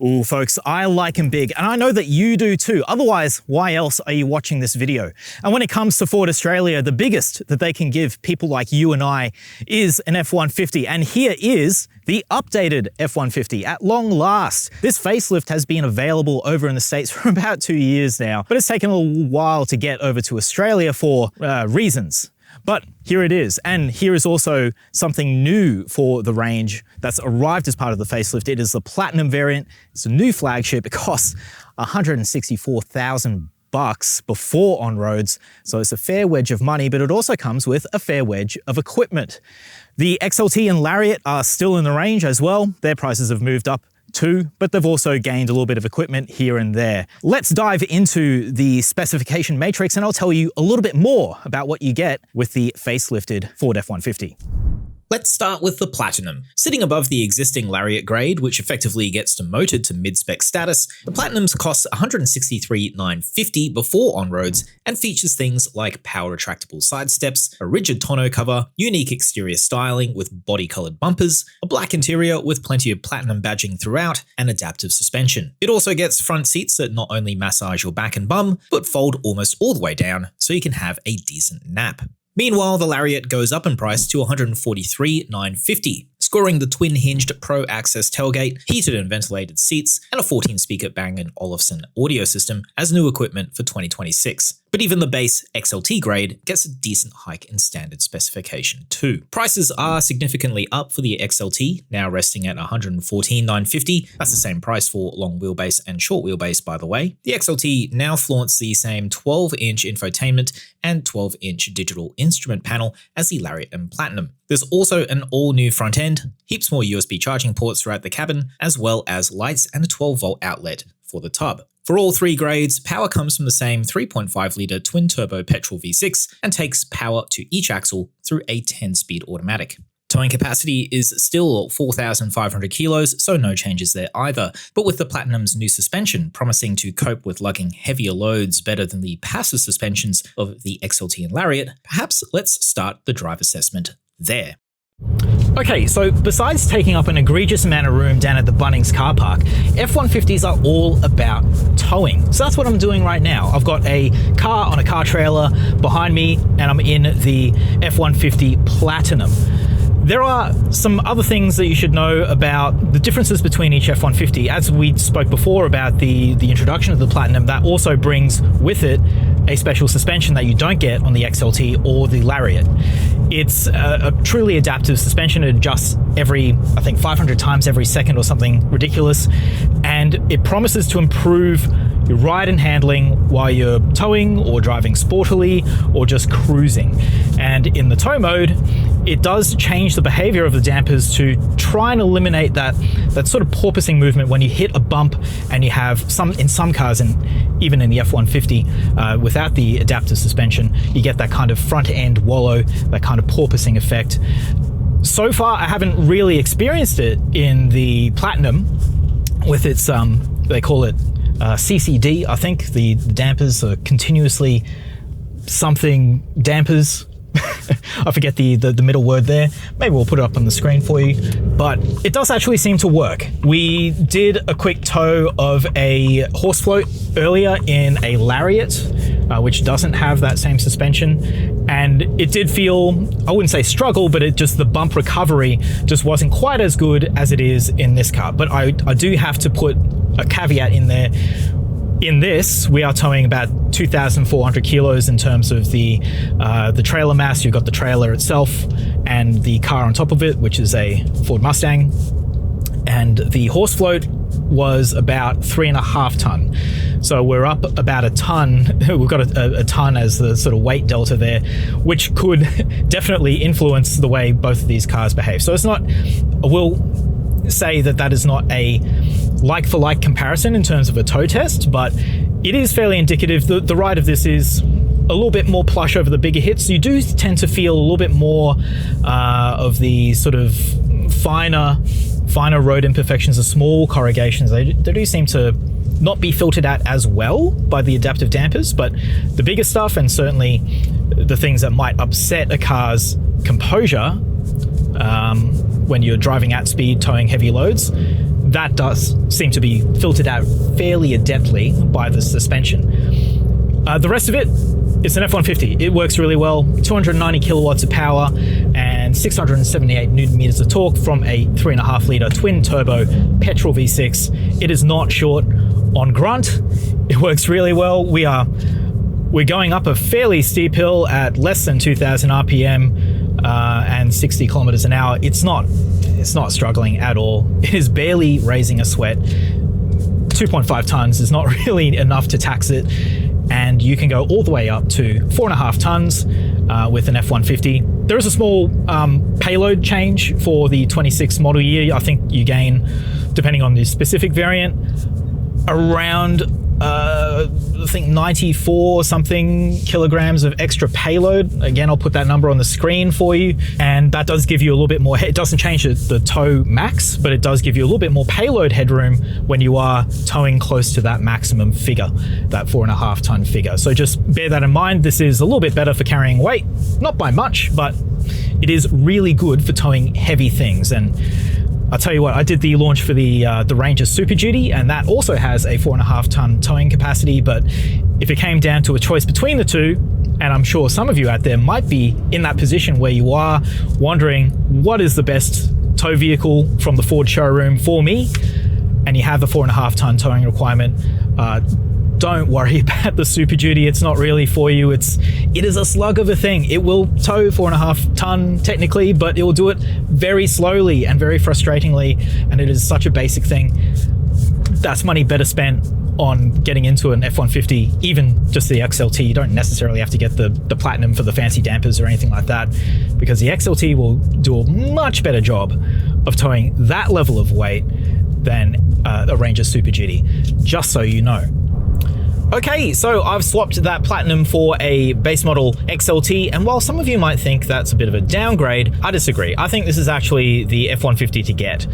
Ooh, folks, I like them big, and I know that you do too. Otherwise, why else are you watching this video? And when it comes to Ford Australia, the biggest that they can give people like you and I is an F-150. And here is the updated F-150 at long last. This facelift has been available over in the States for about 2 years now, but it's taken a little while to get over to Australia for reasons. But here it is, and here is also something new for the range that's arrived as part of the facelift. It is the Platinum variant. It's a new flagship. It costs $164,000 before on-roads, so it's a fair wedge of money, but it also comes with a fair wedge of equipment. The XLT and Lariat are still in the range as well. Their prices have moved up too, but they've also gained a little bit of equipment here and there. Let's dive into the specification matrix and I'll tell you a little bit more about what you get with the facelifted Ford F-150. Let's start with the Platinum. Sitting above the existing Lariat grade, which effectively gets demoted to mid-spec status, the Platinum's costs $163,950 before on-roads and features things like power retractable sidesteps, a rigid tonneau cover, unique exterior styling with body-colored bumpers, a black interior with plenty of Platinum badging throughout, and adaptive suspension. It also gets front seats that not only massage your back and bum, but fold almost all the way down so you can have a decent nap. Meanwhile, the Lariat goes up in price to $143,950, scoring the twin-hinged Pro Access tailgate, heated and ventilated seats, and a 14-speaker Bang & Olufsen audio system as new equipment for 2026. But even the base XLT grade gets a decent hike in standard specification too. Prices are significantly up for the XLT, now resting at $114,950. That's the same price for long wheelbase and short wheelbase, by the way. The XLT now flaunts the same 12-inch infotainment and 12-inch digital instrument panel as the Lariat and Platinum. There's also an all-new front end, heaps more USB charging ports throughout the cabin, as well as lights and a 12-volt outlet for the tub. For all three grades, power comes from the same 3.5-litre twin-turbo petrol V6 and takes power to each axle through a 10-speed automatic. Towing capacity is still 4,500 kilos, so no changes there either. But with the Platinum's new suspension promising to cope with lugging heavier loads better than the passive suspensions of the XLT and Lariat, perhaps let's start the drive assessment there. Okay, so besides taking up an egregious amount of room down at the Bunnings car park, F-150s are all about towing. So that's what I'm doing right now. I've got a car on a car trailer behind me and I'm in the F-150 Platinum. There are some other things that you should know about the differences between each F-150. As we spoke before about the introduction of the Platinum, that also brings with it a special suspension that you don't get on the XLT or the Lariat. It's a truly adaptive suspension. It adjusts every, I think, 500 times every second or something ridiculous. And it promises to improve your ride and handling while you're towing or driving sportily or just cruising. And in the tow mode, it does change the behavior of the dampers to try and eliminate that sort of porpoising movement when you hit a bump and you have in some cars, and even in the F-150, without the adaptive suspension, you get that kind of front end wallow, that kind of porpoising effect. So far, I haven't really experienced it in the Platinum with its, they call it CCD, I think. The dampers are continuously something dampers. I forget the middle word there. Maybe we'll put it up on the screen for you, but it does actually seem to work. We did a quick tow of a horse float earlier in a Lariat, which doesn't have that same suspension, and it did feel, I wouldn't say struggle, but the bump recovery just wasn't quite as good as it is in this car. But I do have to put a caveat in there. In this, we are towing about 2,400 kilos in terms of the trailer mass. You've got the trailer itself and the car on top of it, which is a Ford Mustang. And the horse float was about 3.5 ton. So we're up about a ton. We've got a ton as the sort of weight delta there, which could definitely influence the way both of these cars behave. So it's not, I will say that is not a like-for-like comparison in terms of a tow test, but it is fairly indicative. The ride of this is a little bit more plush over the bigger hits. You do tend to feel a little bit more of the sort of finer road imperfections, the small corrugations. They do seem to not be filtered out as well by the adaptive dampers, but the bigger stuff, and certainly the things that might upset a car's composure when you're driving at speed, towing heavy loads, that does seem to be filtered out fairly adeptly by the suspension. The rest of it, it's an F-150. It works really well. 290 kilowatts of power and 678 Newton meters of torque from a 3.5 litre twin turbo petrol V6. It is not short on grunt. It works really well. We're going up a fairly steep hill at less than 2,000 RPM and 60 kilometers an hour. It's not struggling at all. It is barely raising a sweat. 2.5 tons is not really enough to tax it. And you can go all the way up to 4.5 tons with an F-150. There is a small payload change for the 26 model year. I think you gain, depending on the specific variant, around I think 94 something kilograms of extra payload. Again, I'll put that number on the screen for you, and that does give you a little bit more. It doesn't change the tow max, but it does give you a little bit more payload headroom when you are towing close to that maximum figure, that 4.5 ton figure. So just bear that in mind. This is a little bit better for carrying weight, not by much, but it is really good for towing heavy things. And I'll tell you what, I did the launch for the Ranger Super Duty, and that also has a 4.5 ton towing capacity. But if it came down to a choice between the two, and I'm sure some of you out there might be in that position where you are wondering what is the best tow vehicle from the Ford showroom for me, and you have the 4.5 ton towing requirement, don't worry about the Super Duty. It's not really for you. It is a slug of a thing. It will tow 4.5 ton technically, but it will do it very slowly and very frustratingly. And it is such a basic thing. That's money better spent on getting into an F-150, even just the XLT. You don't necessarily have to get the Platinum for the fancy dampers or anything like that, because the XLT will do a much better job of towing that level of weight than a Ranger Super Duty, just so you know. Okay, so I've swapped that Platinum for a base model XLT, and while some of you might think that's a bit of a downgrade, I disagree. I think this is actually the F-150 to get.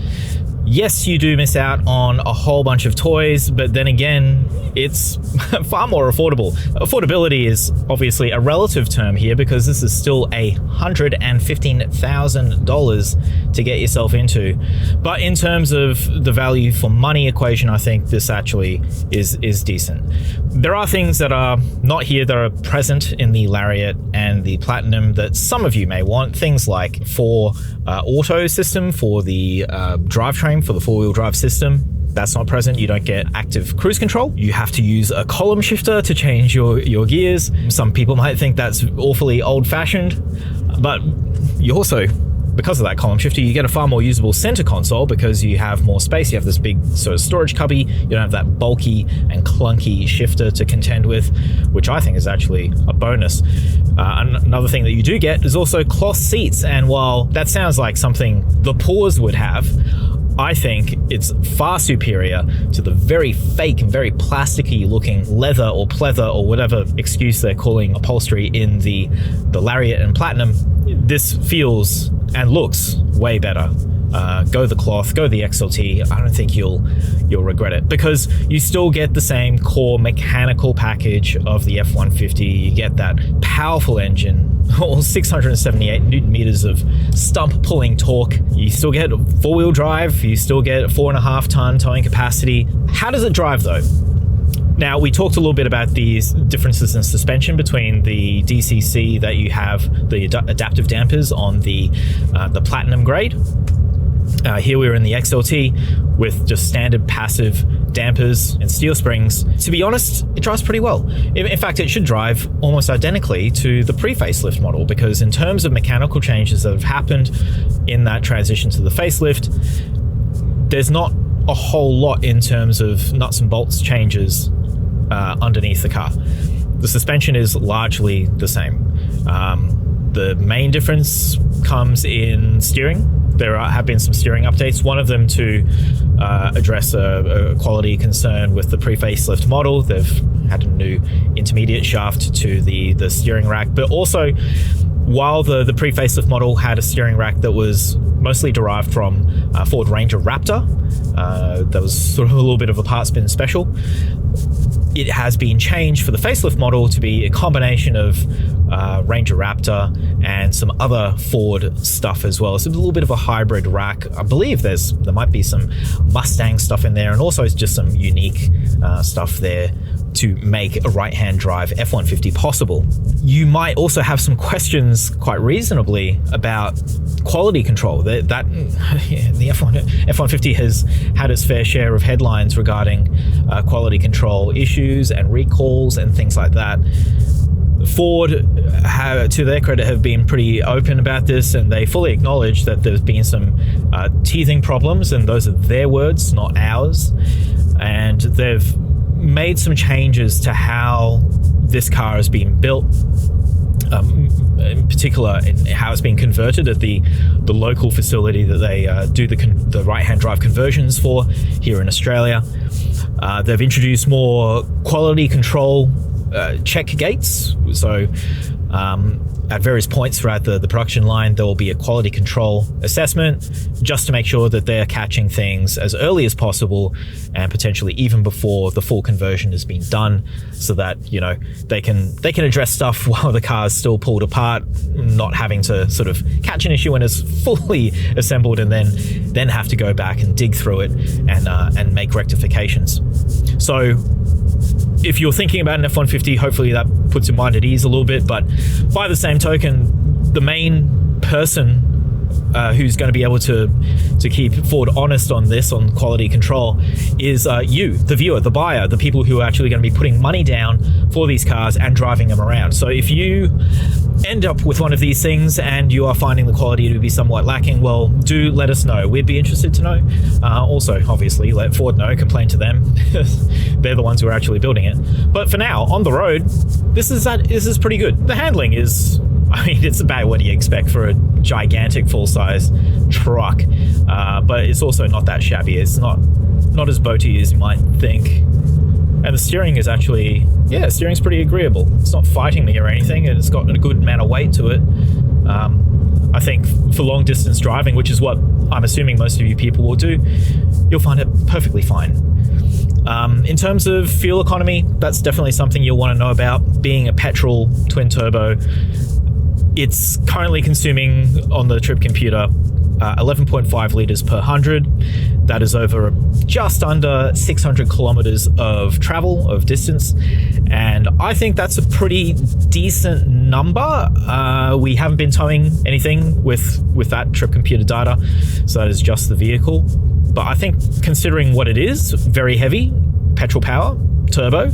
Yes, you do miss out on a whole bunch of toys, but then again, it's far more affordable. Affordability is obviously a relative term here, because this is still $115,000 to get yourself into. But in terms of the value for money equation, I think this actually is decent. There are things that are not here that are present in the Lariat and the Platinum that some of you may want. Things like auto system for the drivetrain, for the four-wheel drive system. That's not present. You don't get active cruise control. You have to use a column shifter to change your gears. Some people might think that's awfully old-fashioned, but you also, because of that column shifter, you get a far more usable center console because you have more space. You have this big sort of storage cubby. You don't have that bulky and clunky shifter to contend with, which I think is actually a bonus. Another thing that you do get is also cloth seats, and while that sounds like something the Poors would have, I think it's far superior to the very fake and very plasticky looking leather or pleather or whatever excuse they're calling upholstery in the Lariat and Platinum. This feels and looks way better. Go the cloth, go the XLT. I don't think you'll regret it, because you still get the same core mechanical package of the F-150. You get that powerful engine, all 678 Newton meters of stump pulling torque. You still get four-wheel drive. You still get a 4.5 ton towing capacity. How does it drive though? Now, we talked a little bit about these differences in suspension between the DCC that you have, the adaptive dampers on the Platinum grade. Here we're in the XLT with just standard passive dampers and steel springs. To be honest, it drives pretty well. In fact, it should drive almost identically to the pre-facelift model, because in terms of mechanical changes that have happened in that transition to the facelift, there's not a whole lot in terms of nuts and bolts changes underneath the car. The suspension is largely the same. The main difference comes in steering. There have been some steering updates, one of them to address a quality concern with the pre-facelift model. They've had a new intermediate shaft to the steering rack, but also, while the pre-facelift model had a steering rack that was mostly derived from Ford Ranger Raptor, that was sort of a little bit of a part spin special, it has been changed for the facelift model to be a combination of Ranger Raptor, and some other Ford stuff as well. It's a little bit of a hybrid rack. I believe there might be some Mustang stuff in there, and also just some unique stuff there to make a right-hand drive F-150 possible. You might also have some questions, quite reasonably, about quality control. The F-150 has had its fair share of headlines regarding quality control issues and recalls and things like that. Ford, to their credit, have been pretty open about this, and they fully acknowledge that there's been some teething problems, and those are their words, not ours. And they've made some changes to how this car has been built, in particular in how it's been converted at the local facility that they do the right-hand drive conversions for here in Australia. They've introduced more quality control check gates. So at various points throughout the production line, there will be a quality control assessment just to make sure that they're catching things as early as possible, and potentially even before the full conversion has been done, so that, you know, they can address stuff while the car's still pulled apart, not having to sort of catch an issue when it's fully assembled and then have to go back and dig through it and make rectifications. So if you're thinking about an F-150, hopefully that puts your mind at ease a little bit. But by the same token, the main person who's going to be able to keep Ford honest on this, on quality control, is you, the viewer, the buyer, the people who are actually going to be putting money down for these cars and driving them around. So if you end up with one of these things and you are finding the quality to be somewhat lacking, well, do let us know. We'd be interested to know. Also, obviously, let Ford know, complain to them. They're the ones who are actually building it. But for now, on the road, this is pretty good. The handling is, I mean, it's about what you expect for a gigantic full-size truck, but it's also not that shabby. It's not as boaty as you might think. And the steering is actually, steering's pretty agreeable. It's not fighting me or anything, and it's got a good amount of weight to it. I think for long distance driving, which is what I'm assuming most of you people will do, you'll find it perfectly fine. In terms of fuel economy, that's definitely something you'll want to know about. Being a petrol twin turbo, it's currently consuming on the trip computer 11.5 litres per 100. That is over just under 600 kilometers of travel, of distance. And I think that's a pretty decent number. We haven't been towing anything with that trip computer data, so that is just the vehicle. But I think, considering what it is, very heavy, petrol power, turbo,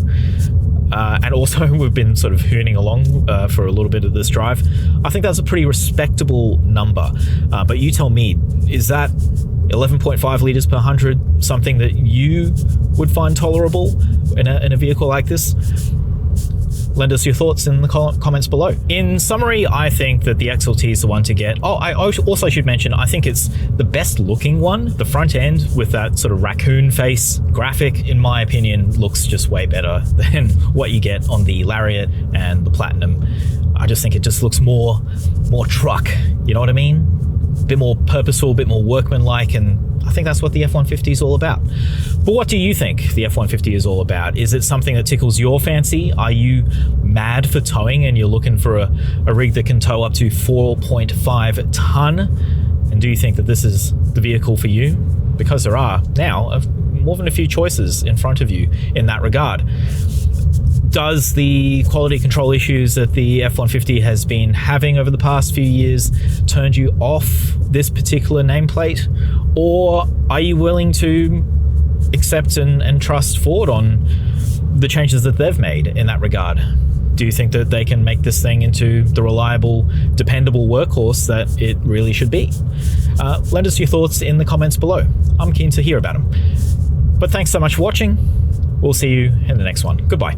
and also we've been sort of hooning along for a little bit of this drive, I think that's a pretty respectable number. But you tell me, is that 11.5 litres per 100 something that you would find tolerable in a vehicle like this? Lend us your thoughts in the comments below. In summary, I think that the XLT is the one to get. Oh, I also should mention, I think it's the best looking one. The front end with that sort of raccoon face graphic, in my opinion, looks just way better than what you get on the Lariat and the Platinum. I just think it just looks more truck, you know what I mean? A bit more purposeful, a bit more workmanlike, and I think that's what the F-150 is all about. But what do you think the F-150 is all about? Is it something that tickles your fancy? Are you mad for towing and you're looking for a rig that can tow up to 4.5 ton? And do you think that this is the vehicle for you? Because there are now more than a few choices in front of you in that regard. Does the quality control issues that the F-150 has been having over the past few years turn you off this particular nameplate? Or are you willing to accept and trust Ford on the changes that they've made in that regard? Do you think that they can make this thing into the reliable, dependable workhorse that it really should be? Lend us your thoughts in the comments below. I'm keen to hear about them. But thanks so much for watching. We'll see you in the next one. Goodbye.